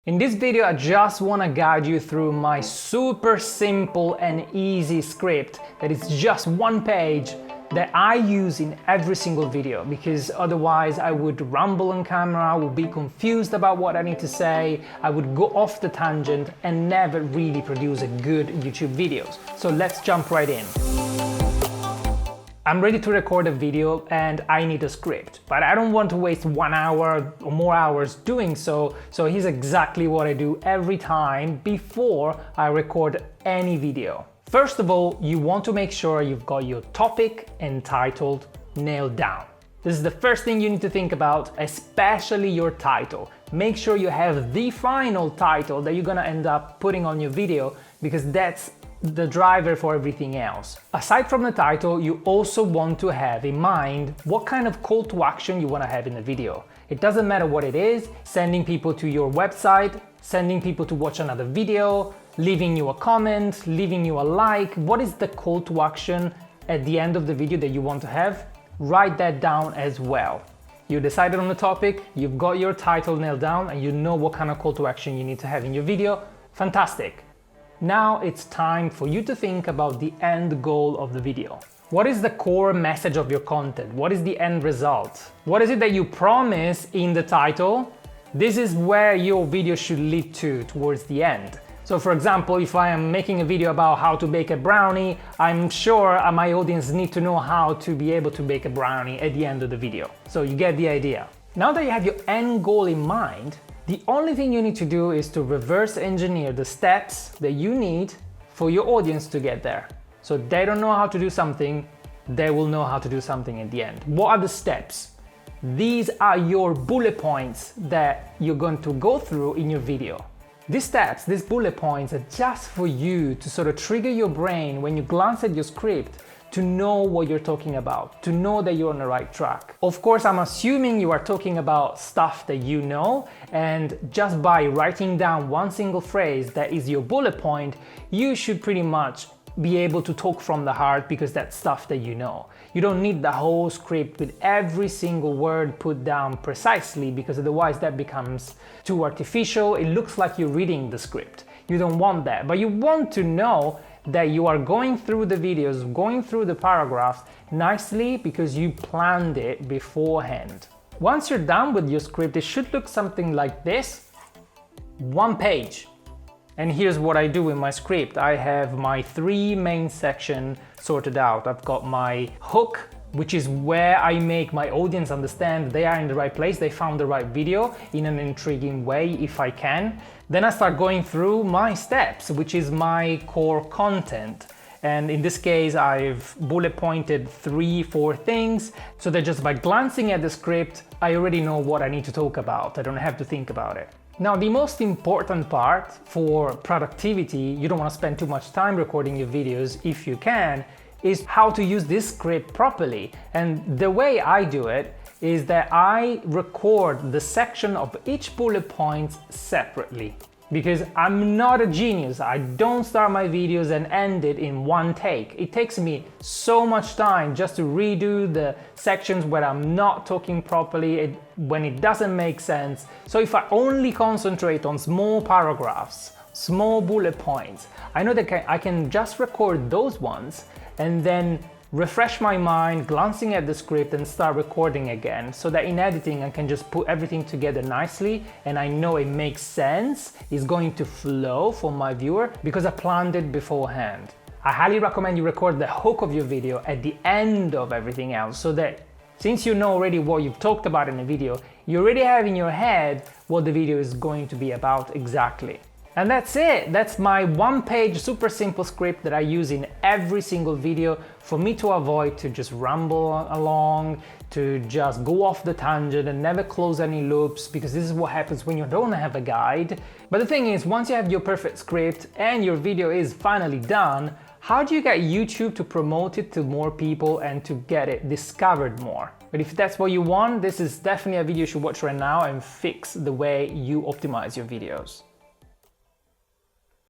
In this video, I just want to guide you through my super simple and easy script that is just one page that I use in every single video, because otherwise I would ramble on camera, I would be confused about what I need to say, I would go off the tangent and never really produce a good YouTube videos. So let's jump right in. I'm ready to record a video and I need a script, but I don't want to waste 1 hour or more hours doing so. So here's exactly what I do every time before I record any video. First of all, you want to make sure you've got your topic and title nailed down. This is the first thing you need to think about, especially your title. Make sure you have the final title that you're gonna end up putting on your video, because that's the driver for everything else. Aside from the title, you also want to have in mind what kind of call to action you want to have in the video. It doesn't matter what it is, sending people to your website, sending people to watch another video, leaving you a comment, leaving you a like. What is the call to action at the end of the video that you want to have? Write that down as well. You decided on the topic, you've got your title nailed down, and you know what kind of call to action you need to have in your video. Fantastic. Now it's time for you to think about the end goal of the video. What is the core message of your content? What is the end result? What is it that you promise in the title? This is where your video should lead to towards the end. So for example, if I am making a video about how to bake a brownie, I'm sure my audience need to know how to be able to bake a brownie at the end of the video. So you get the idea. Now that you have your end goal in mind, the only thing you need to do is to reverse engineer the steps that you need for your audience to get there. So they don't know how to do something, they will know how to do something at the end. What are the steps? These are your bullet points that you're going to go through in your video. These steps, these bullet points are just for you to sort of trigger your brain when you glance at your script to know what you're talking about, to know that you're on the right track. Of course, I'm assuming you are talking about stuff that you know, and just by writing down one single phrase that is your bullet point, you should pretty much be able to talk from the heart, because that's stuff that you know. You don't need the whole script with every single word put down precisely, because otherwise that becomes too artificial. It looks like you're reading the script. You don't want that, but you want to know that you are going through the videos, going through the paragraphs nicely, because you planned it beforehand. Once you're done with your script, it should look something like this. One page. And here's what I do in my script. I have my 3 main sections sorted out. I've got my hook, which is where I make my audience understand they are in the right place, they found the right video in an intriguing way if I can. Then I start going through my steps, which is my core content. And in this case, I've bullet pointed 3-4 things, so that just by glancing at the script, I already know what I need to talk about. I don't have to think about it. Now, the most important part for productivity, you don't want to spend too much time recording your videos if you can, is how to use this script properly. And the way I do it is that I record the section of each bullet point separately, because I'm not a genius. I don't start my videos and end it in one take. It takes me so much time just to redo the sections where I'm not talking properly, when it doesn't make sense. So if I only concentrate on small paragraphs, small bullet points, I know that I can just record those ones and then refresh my mind, glancing at the script, and start recording again, so that in editing I can just put everything together nicely and I know it makes sense, it's going to flow for my viewer, because I planned it beforehand. I highly recommend you record the hook of your video at the end of everything else, so that since you know already what you've talked about in the video, you already have in your head what the video is going to be about exactly. And that's it. That's my one-page super simple script that I use in every single video for me to avoid to just ramble along, to just go off the tangent and never close any loops, because this is what happens when you don't have a guide. But the thing is, once you have your perfect script and your video is finally done, how do you get YouTube to promote it to more people and to get it discovered more? But if that's what you want, this is definitely a video you should watch right now and fix the way you optimize your videos.